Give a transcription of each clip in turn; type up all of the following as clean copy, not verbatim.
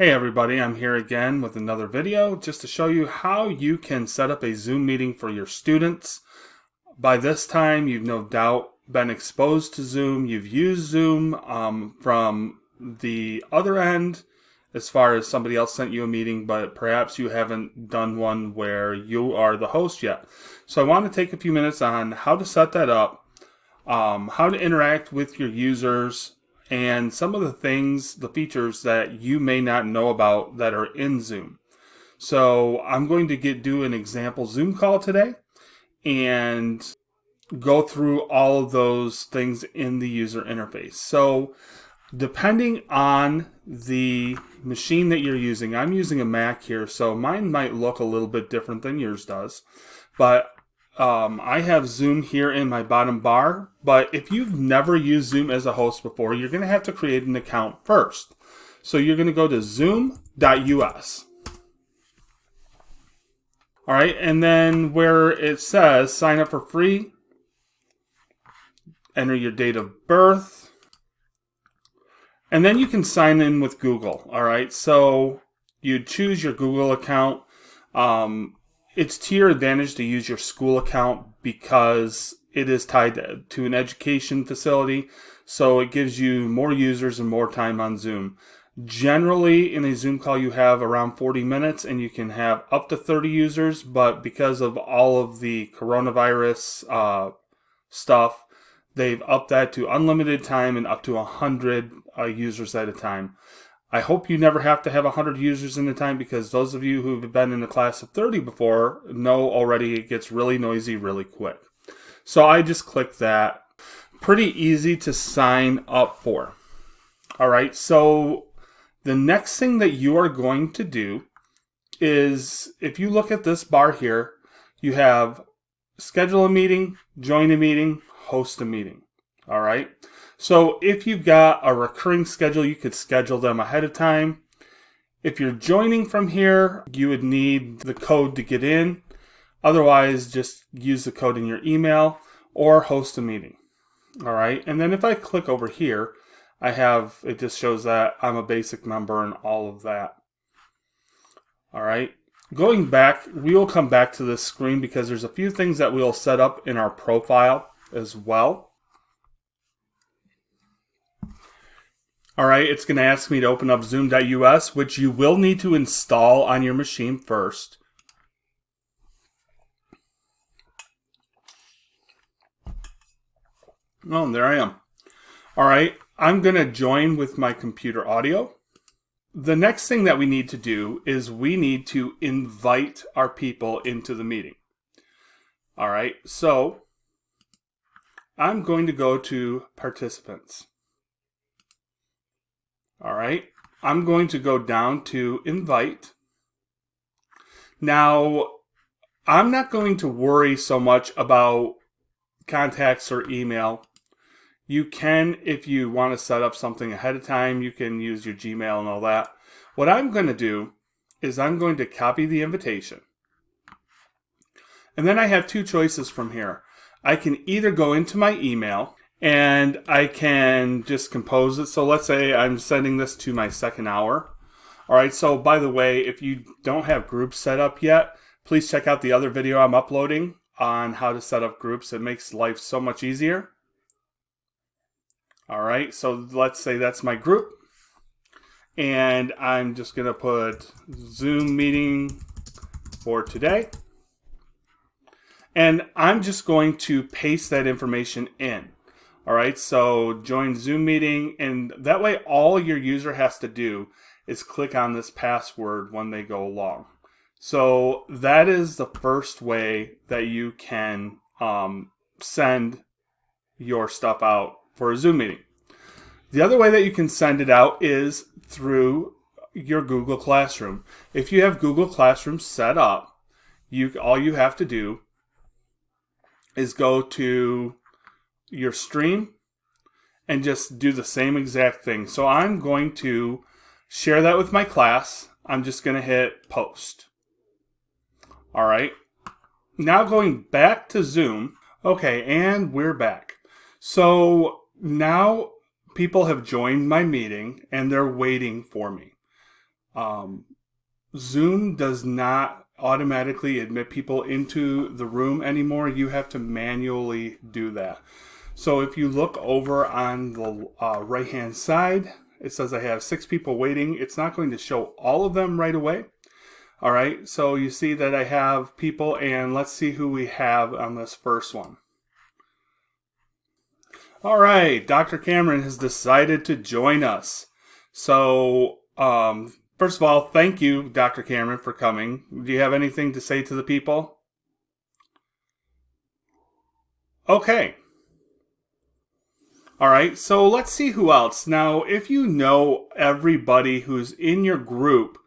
Hey everybody, I'm here again with another video just to show you how you can set up a Zoom meeting for your students. By this time, you've no doubt been exposed to Zoom. You've used Zoom from the other end as far as somebody else sent you a meeting, but perhaps you haven't done one where you are the host yet. So I want to take a few minutes on how to set that up, how to interact with your users, and some of the things, the features that you may not know about that are in Zoom. So I'm going to do an example Zoom call today and go through all of those things in the user interface. So depending on the machine that you're using, I'm using a Mac here, so mine might look a little bit different than yours does, but I have Zoom here in my bottom bar, but if you've never used Zoom as a host before, you're going to have to create an account first. So you're going to go to zoom.us. All right, and then where it says sign up for free, enter your date of birth, and then you can sign in with Google. All right, so you choose your Google account. It's to your advantage to use your school account because it is tied to an education facility, so it gives you more users and more time on Zoom. Generally, in a Zoom call, you have around 40 minutes, and you can have up to 30 users, but because of all of the coronavirus stuff, they've upped that to unlimited time and up to 100 users at a time. I hope you never have to have 100 users in a time, because those of you who've been in a class of 30 before know already it gets really noisy really quick. So I just click that. Pretty easy to sign up for. All right, so the next thing that you are going to do is, if you look at this bar here, you have schedule a meeting, join a meeting, host a meeting. All right. So if you've got a recurring schedule, you could schedule them ahead of time. If you're joining from here, you would need the code to get in. Otherwise, just use the code in your email or host a meeting. All right. And then if I click over here, it just shows that I'm a basic member and all of that. All right. Going back, we will come back to this screen because there's a few things that we'll set up in our profile as well. All right, it's going to ask me to open up zoom.us, which you will need to install on your machine first. Oh, and there I am. All right, I'm going to join with my computer audio. The next thing that we need to do is we need to invite our people into the meeting. All right, so I'm going to go to participants. All right, I'm going to go down to invite. Now, I'm not going to worry so much about contacts or email. You can, if you want to set up something ahead of time, you can use your Gmail and all that. What I'm going to do is I'm going to copy the invitation. And then I have two choices from here. I can either go into my email and I can just compose it. So let's say I'm sending this to my second hour. All right, so by the way, if you don't have groups set up yet, please check out the other video I'm uploading on how to set up groups. It makes life so much easier. All right, so let's say that's my group. And I'm just going to put Zoom meeting for today. And I'm just going to paste that information in. All right, so join Zoom meeting, and that way all your user has to do is click on this password when they go along. So that is the first way that you can send your stuff out for a Zoom meeting. The other way that you can send it out is through your Google Classroom. If you have Google Classroom set up, all you have to do is go to your stream and just do the same exact thing. So I'm going to share that with my class. I'm just going to hit post. All right. Now going back to Zoom. Okay, and we're back. So now people have joined my meeting and they're waiting for me. Zoom does not automatically admit people into the room anymore. You have to manually do that. So if you look over on the right hand side, it says I have 6 people waiting. It's not going to show all of them right away. All right, so you see that I have people, and let's see who we have on this first one. All right, Dr. Cameron has decided to join us. So, first of all, thank you, Dr. Cameron, for coming. Do you have anything to say to the people? Okay. All right, so let's see who else. Now, if you know everybody who's in your group,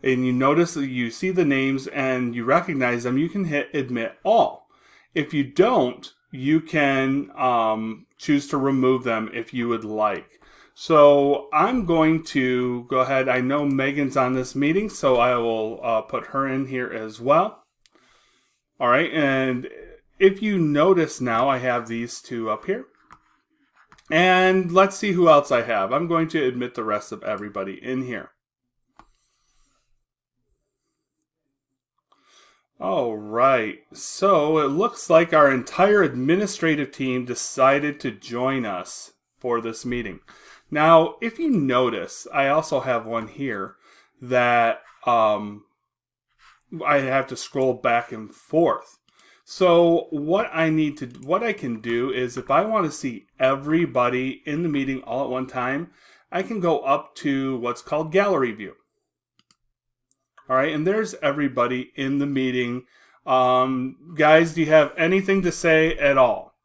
and you notice that you see the names and you recognize them, you can hit admit all. If you don't, you can choose to remove them if you would like. So I'm going to go ahead. I know Megan's on this meeting, so I will put her in here as well. All right, and if you notice now, I have these 2 up here. And let's see who else I have. I'm going to admit the rest of everybody in here. All right, so it looks like our entire administrative team decided to join us for this meeting. Now, if you notice, I also have one here that I have to scroll back and forth. So what I can do is, if I want to see everybody in the meeting all at one time, I can go up to what's called gallery view. All right, and there's everybody in the meeting. Guys, do you have anything to say at all?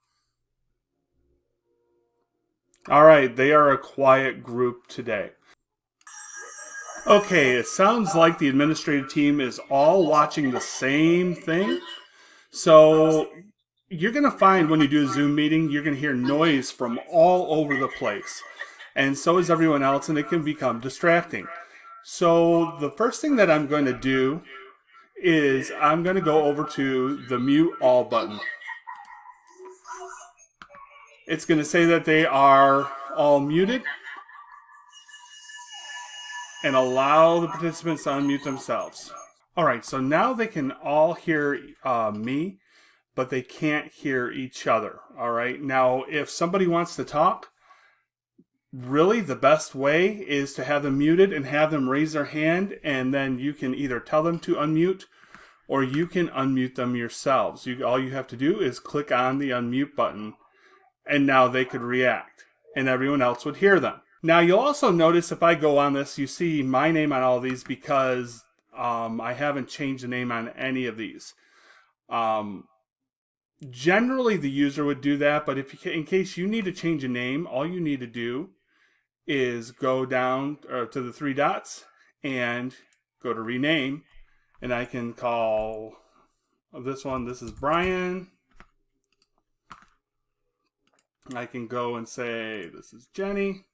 All right, they are a quiet group today. Okay, it sounds like the administrative team is all watching the same thing. So you're going to find when you do a Zoom meeting, you're going to hear noise from all over the place. And so is everyone else, and it can become distracting. So the first thing that I'm going to do is I'm going to go over to the mute all button. It's going to say that they are all muted, and allow the participants to unmute themselves. All right, so now they can all hear me, but they can't hear each other. All right, now if somebody wants to talk, really the best way is to have them muted and have them raise their hand, and then you can either tell them to unmute or you can unmute them yourselves. All you have to do is click on the unmute button, and now they could react and everyone else would hear them. Now you'll also notice if I go on this, you see my name on all these because I haven't changed the name on any of these. Generally the user would do that, but in case you need to change a name, all you need to do is go down to the 3 dots and go to rename, and I can call this one, this is Brian. I can go and say this is Jenny.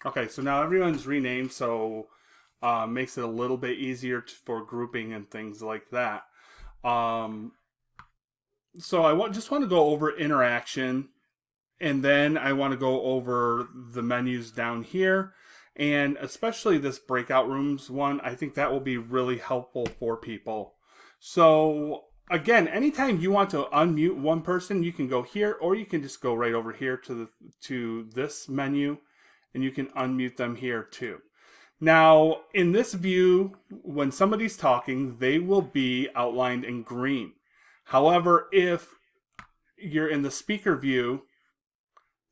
Okay, so now everyone's renamed, so makes it a little bit easier for grouping and things like that. So I just want to go over interaction, and then I want to go over the menus down here, and especially this breakout rooms one. I think that will be really helpful for people. So again, anytime you want to unmute one person, you can go here, or you can just go right over here to this menu, and you can unmute them here too. Now, in this view, when somebody's talking, they will be outlined in green. However, if you're in the speaker view,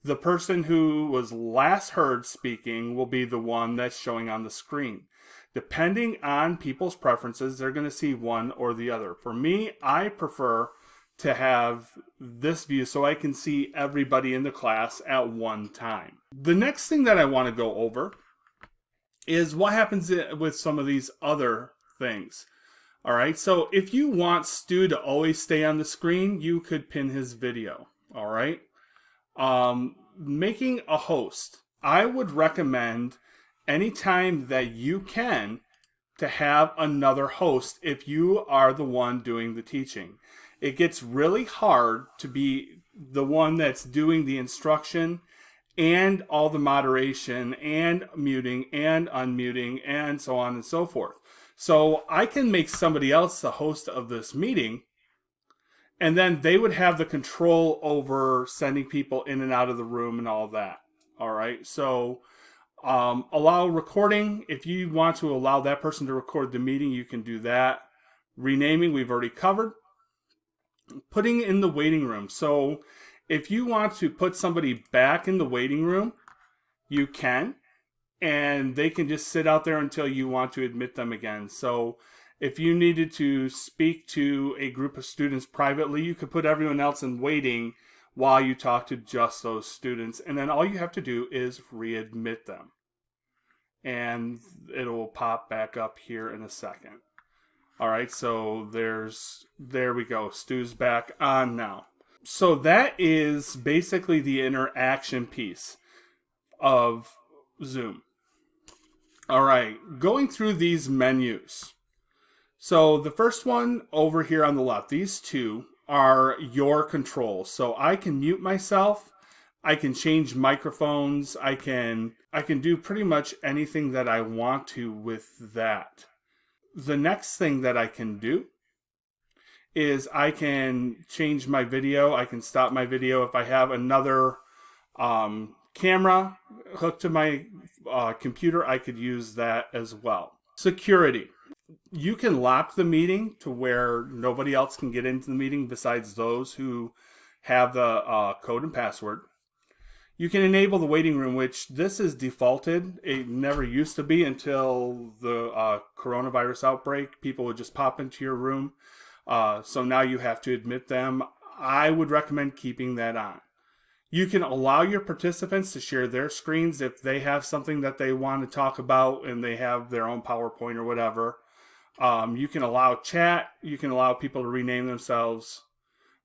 the person who was last heard speaking will be the one that's showing on the screen. Depending on people's preferences, they're going to see one or the other. For me, I prefer to have this view so I can see everybody in the class at one time. The next thing that I want to go over is what happens with some of these other things. All right, so if you want Stu to always stay on the screen, you could pin his video. All right, making a host, I would recommend anytime that you can to have another host if you are the one doing the teaching. It gets really hard to be the one that's doing the instruction and all the moderation and muting and unmuting and so on and so forth. So I can make somebody else the host of this meeting, and then they would have the control over sending people in and out of the room and all of that. All right. So allow recording. If you want to allow that person to record the meeting, you can do that. Renaming, we've already covered. Putting in the waiting room. So if you want to put somebody back in the waiting room, you can. And they can just sit out there until you want to admit them again. So if you needed to speak to a group of students privately, you could put everyone else in waiting while you talk to just those students. And then all you have to do is readmit them. And it will pop back up here in a second. All right, so there we go. Stu's back on now. So that is basically the interaction piece of Zoom. All right, going through these menus. So the first one over here on the left, these two are your controls. So I can mute myself, I can change microphones, I can do pretty much anything that I want to with that. The next thing that I can do is I can change my video, I can stop my video. If I have another camera hooked to my computer, I could use that as well. Security. You can lock the meeting to where nobody else can get into the meeting besides those who have the code and password. You can enable the waiting room, which this is defaulted. It never used to be until the coronavirus outbreak. People would just pop into your room. So now you have to admit them. I would recommend keeping that on. You can allow your participants to share their screens if they have something that they want to talk about and they have their own PowerPoint or whatever. You can allow chat. You can allow people to rename themselves.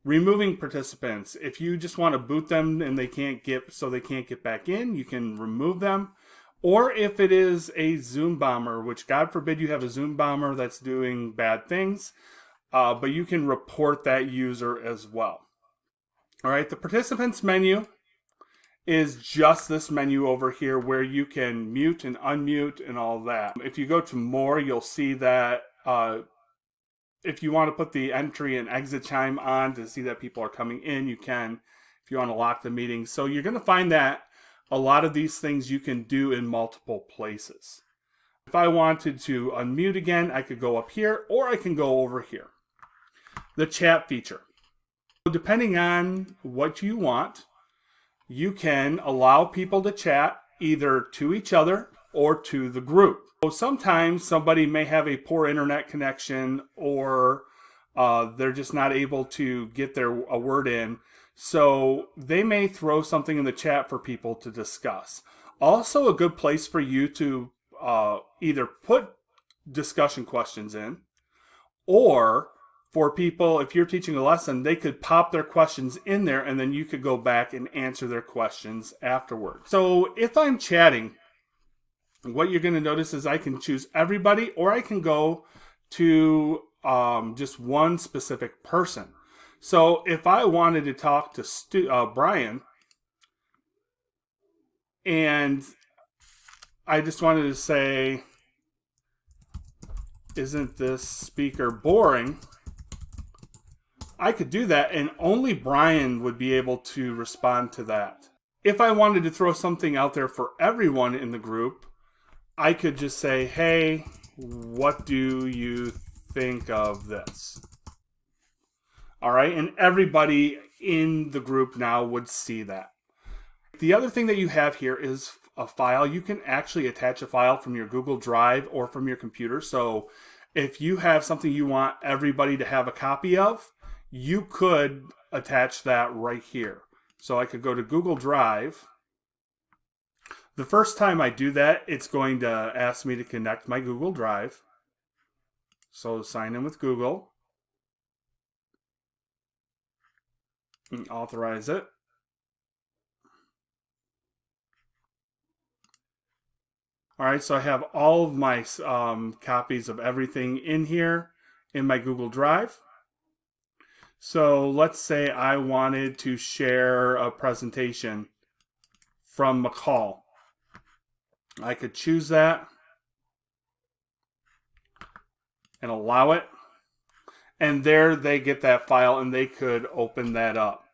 Removing participants. If you just want to boot them and they can't get back in, you can remove them. Or if it is a Zoom bomber, which God forbid you have a Zoom bomber that's doing bad things, but you can report that user as well. All right, the participants menu is just this menu over here where you can mute and unmute and all that. If you go to more, you'll see that if you want to put the entry and exit chime on to see that people are coming in, you can. If you want to lock the meeting. So you're going to find that a lot of these things you can do in multiple places. If I wanted to unmute again, I could go up here or I can go over here. The chat feature. Depending on what you want, you can allow people to chat either to each other or to the group. So sometimes somebody may have a poor internet connection or they're just not able to get a word in. So they may throw something in the chat for people to discuss. Also a good place for you to either put discussion questions in, or for people, if you're teaching a lesson, they could pop their questions in there and then you could go back and answer their questions afterwards. So if I'm chatting, what you're going to notice is I can choose everybody or I can go to just one specific person. So if I wanted to talk to Brian and I just wanted to say, isn't this speaker boring? I could do that and only Brian would be able to respond to that. If I wanted to throw something out there for everyone in the group, I could just say, hey, what do you think of this? All right, and everybody in the group now would see that. The other thing that you have here is a file. You can actually attach a file from your Google Drive or from your computer. So if you have something you want everybody to have a copy of, you could attach that right here. So I could go to Google Drive. The first time I do that, it's going to ask me to connect my Google Drive. So sign in with Google. And authorize it. All right, so I have all of my copies of everything in here in my Google Drive. So let's say I wanted to share a presentation from McCall. I could choose that and allow it. And there they get that file and they could open that up.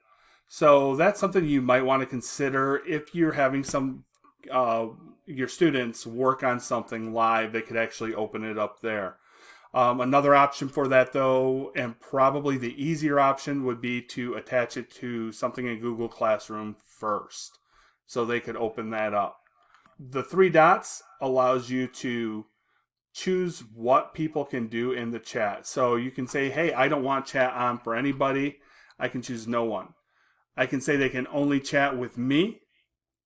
So that's something you might want to consider if you're having your students work on something live. They could actually open it up there. Another option for that, though, and probably the easier option, would be to attach it to something in Google Classroom first, so they could open that up. The three dots allows you to choose what people can do in the chat. So you can say, hey, I don't want chat on for anybody. I can choose no one. I can say they can only chat with me.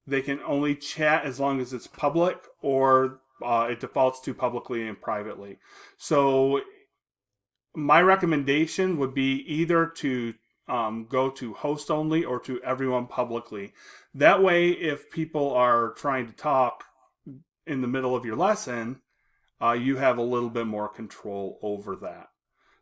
They can only chat as long as it's public, or it defaults to publicly and privately. So my recommendation would be either to go to host only or to everyone publicly. That way, if people are trying to talk in the middle of your lesson, you have a little bit more control over that.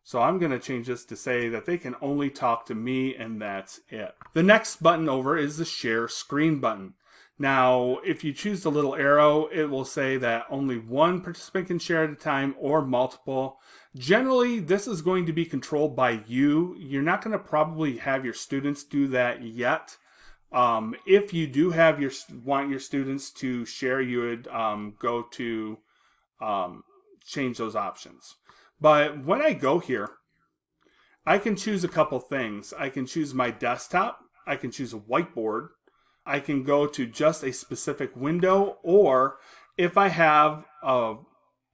So I'm going to change this to say that they can only talk to me, and that's it. The next button over is the share screen button. Now, if you choose the little arrow, it will say that only one participant can share at a time or multiple. Generally, this is going to be controlled by you. You're not going to probably have your students do that yet. If you do want your students to share, you would go to change those options. But when I go here, I can choose a couple things. I can choose my desktop. I can choose a whiteboard. I can go to just a specific window, or if I have an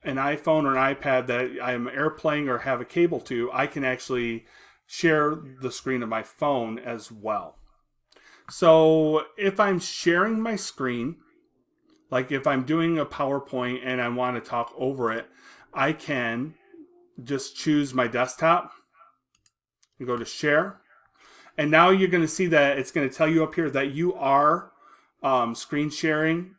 iPhone or an iPad that I'm airplaying or have a cable to, I can actually share the screen of my phone as well. So if I'm sharing my screen, like if I'm doing a PowerPoint and I want to talk over it, I can just choose my desktop and go to share. And now you're going to see that it's going to tell you up here that you are screen sharing.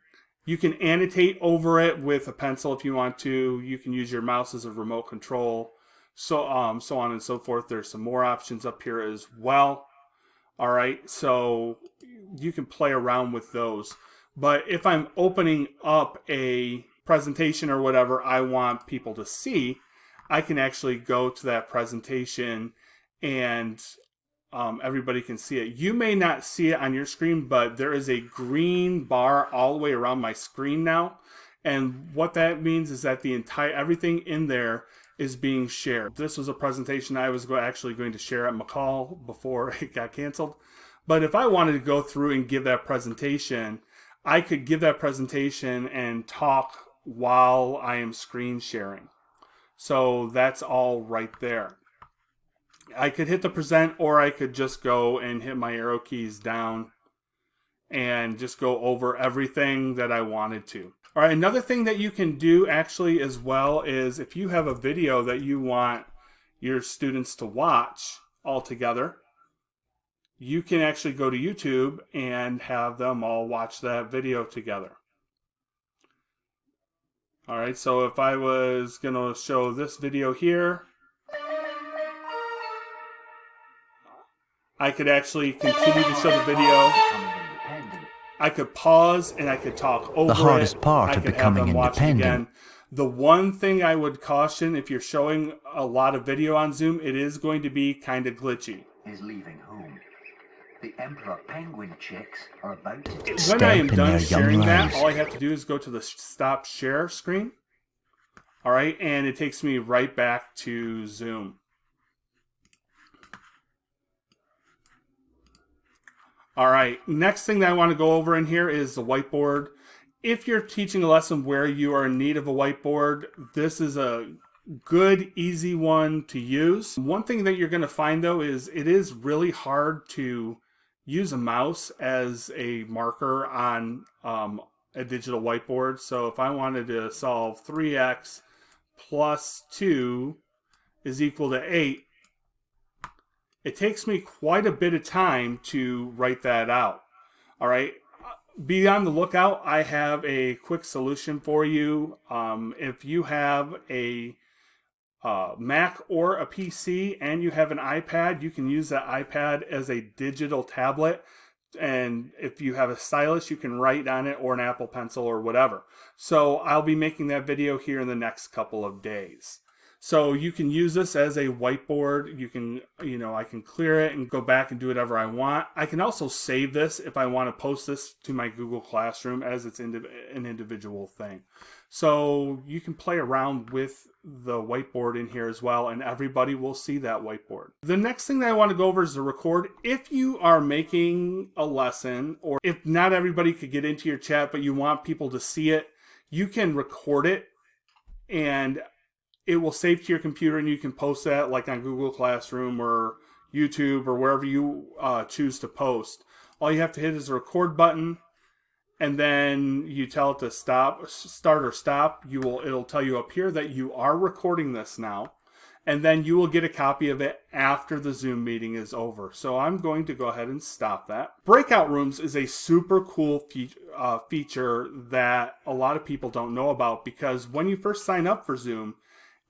You can annotate over it with a pencil if you want to. You can use your mouse as a remote control, so on and so forth. There's some more options up here as well. All right, so you can play around with those. But if I'm opening up a presentation or whatever I want people to see, I can actually go to that presentation and everybody can see it. You may not see it on your screen, but there is a green bar all the way around my screen now. And what that means is that everything in there is being shared. This was a presentation I was actually going to share at McCall before it got canceled. But if I wanted to go through and give that presentation, I could give that presentation and talk while I am screen sharing. So that's all right there. I could hit the present, or I could just go and hit my arrow keys down and just go over everything that I wanted to. All right, another thing that you can do actually as well is if you have a video that you want your students to watch all together, you can actually go to YouTube and have them all watch that video together. All right, so if I was going to show this video here, I could actually continue to show the video. I could pause and I could talk over it. The hardest part of becoming independent. The one thing I would caution, if you're showing a lot of video on Zoom, it is going to be kind of glitchy. Is leaving home. The emperor penguin chicks are about to when I am done sharing that, all I have to do is go to the stop share screen. All right, and it takes me right back to Zoom. All right, next thing that I want to go over in here is the whiteboard. If you're teaching a lesson where you are in need of a whiteboard, this is a good, easy one to use. One thing that you're going to find, though, is it is really hard to use a mouse as a marker on a digital whiteboard. So if I wanted to solve 3x plus 2 is equal to 8, it takes me quite a bit of time to write that out. All right. Be on the lookout. I have a quick solution for you. If you have a Mac or a PC and you have an iPad, you can use that iPad as a digital tablet. And if you have a stylus, you can write on it, or an Apple Pencil or whatever. So I'll be making that video here in the next couple of days. So you can use this as a whiteboard. You can, I can clear it and go back and do whatever I want. I can also save this if I want to post this to my Google Classroom as it's an individual thing. So you can play around with the whiteboard in here as well, and everybody will see that whiteboard. The next thing that I want to go over is the record. If you are making a lesson, or if not everybody could get into your chat, but you want people to see it, you can record it and it will save to your computer, and you can post that like on Google Classroom or YouTube or wherever you choose to post. All you have to hit is the record button, and then you tell it to start or stop. It'll tell you up here that you are recording this now, and then you will get a copy of it after the Zoom meeting is over. So I'm going to go ahead and stop that. Breakout rooms is a super cool feature that a lot of people don't know about, because when you first sign up for Zoom,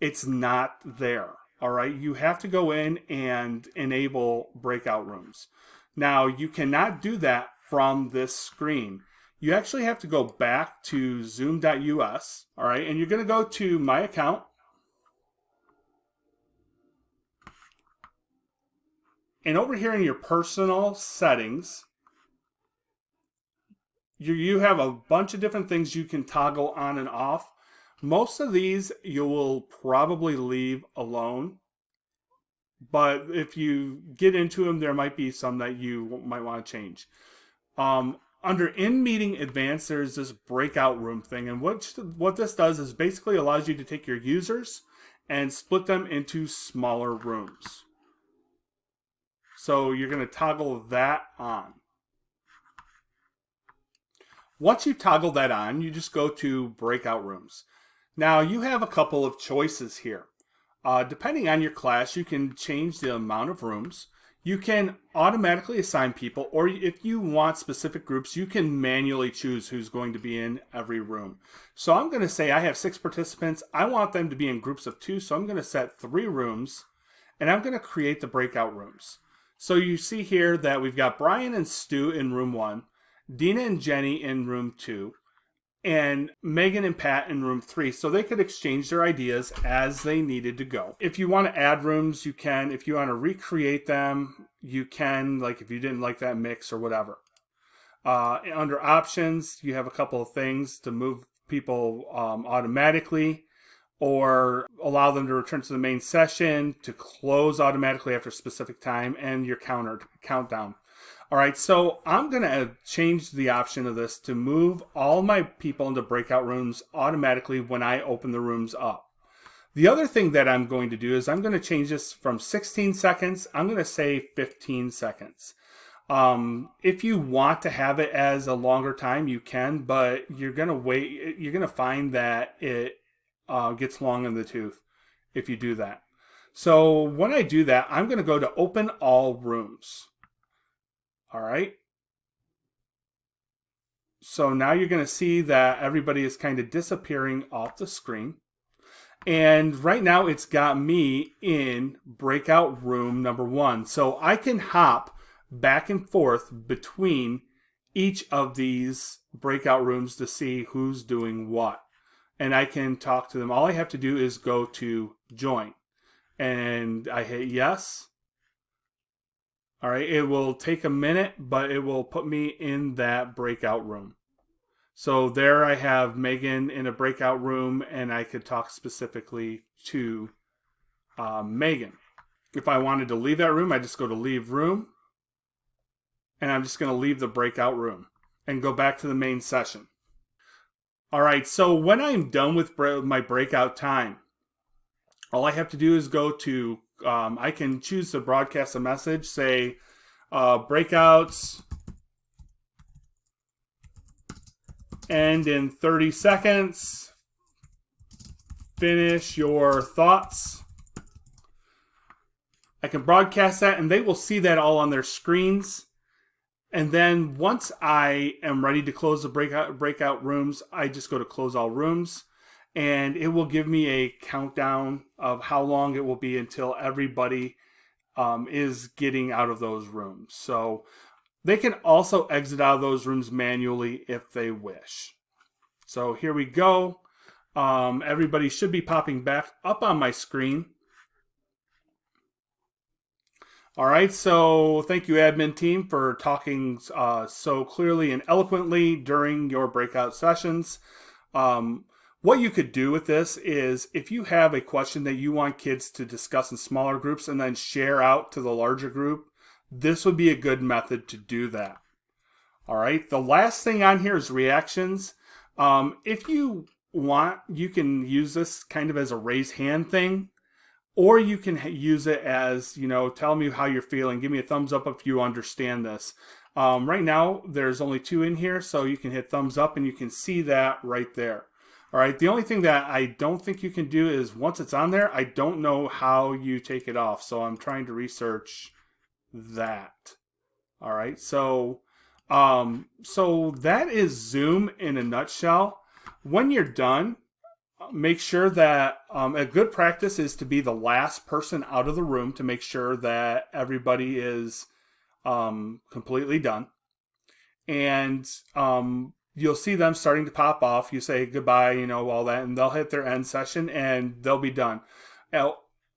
it's not there. All right, you have to go in and enable breakout rooms. Now, you cannot do that from this screen. You actually have to go back to zoom.us, all right, and you're going to go to My Account. And over here in your personal settings, you have a bunch of different things you can toggle on and off. Most of these you will probably leave alone, but if you get into them, there might be some that you might want to change. Under In-Meeting Advanced, there's this breakout room thing, and what this does is basically allows you to take your users and split them into smaller rooms. So you're going to toggle that on. Once you toggle that on, you just go to breakout rooms. Now you have a couple of choices here. Depending on your class, you can change the amount of rooms. You can automatically assign people, or if you want specific groups, you can manually choose who's going to be in every room. So I'm going to say I have 6 participants. I want them to be in groups of 2, so I'm going to set 3 rooms, and I'm going to create the breakout rooms. So you see here that we've got Brian and Stu in room 1, Dina and Jenny in room 2, and Megan and Pat in room 3, so they could exchange their ideas as they needed to go. If you want to add rooms, you can. If you want to recreate them, you can, like if you didn't like that mix or whatever. Under options, you have a couple of things to move people automatically, or allow them to return to the main session, to close automatically after a specific time, and your countdown. All right, so I'm going to change the option of this to move all my people into breakout rooms automatically when I open the rooms up. The other thing that I'm going to do is I'm going to change this from 16 seconds. I'm going to say 15 seconds. If you want to have it as a longer time, you can, but you're going to wait. You're going to find that it gets long in the tooth if you do that. So when I do that, I'm going to go to open all rooms. All right. So now you're going to see that everybody is kind of disappearing off the screen. And right now it's got me in breakout room number 1. So I can hop back and forth between each of these breakout rooms to see who's doing what. And I can talk to them. All I have to do is go to join. And I hit yes. All right, it will take a minute, but it will put me in that breakout room. So there I have Megan in a breakout room, and I could talk specifically to Megan. If I wanted to leave that room, I just go to leave room, and I'm just going to leave the breakout room and go back to the main session. All right, so when I'm done with my breakout time, all I have to do is go to I can choose to broadcast a message, say breakouts end in 30 seconds. Finish your thoughts. I can broadcast that, and they will see that all on their screens. And then once I am ready to close the breakout rooms, I just go to close all rooms. and it will give me a countdown of how long it will be until everybody is getting out of those rooms. So they can also exit out of those rooms manually if they wish. So here we go. Everybody should be popping back up on my screen. All right, so thank you, admin team, for talking so clearly and eloquently during your breakout sessions. What you could do with this is, if you have a question that you want kids to discuss in smaller groups and then share out to the larger group, this would be a good method to do that. All right, the last thing on here is reactions. If you want, you can use this kind of as a raise hand thing. Or you can use it as, tell me how you're feeling. Give me a thumbs up if you understand this. Right now, there's only 2 in here, so you can hit thumbs up and you can see that right there. All right, the only thing that I don't think you can do is once it's on there, I don't know how you take it off. So I'm trying to research that. All right, so that is Zoom in a nutshell. When you're done, make sure that a good practice is to be the last person out of the room to make sure that everybody is completely done. And you'll see them starting to pop off. You say goodbye, all that, and they'll hit their end session and they'll be done.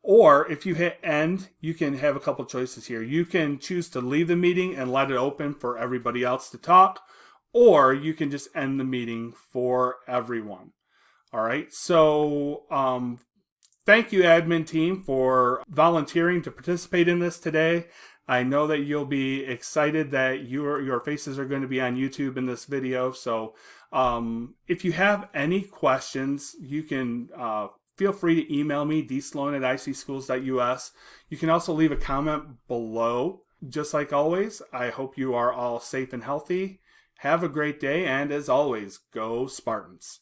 Or if you hit end, you can have a couple choices here. You can choose to leave the meeting and let it open for everybody else to talk, or you can just end the meeting for everyone. All right, so thank you, admin team, for volunteering to participate in this today. I know that you'll be excited that your faces are going to be on YouTube in this video. So if you have any questions, you can feel free to email me, dsloan@icschools.us. You can also leave a comment below. Just like always, I hope you are all safe and healthy. Have a great day, and as always, go Spartans.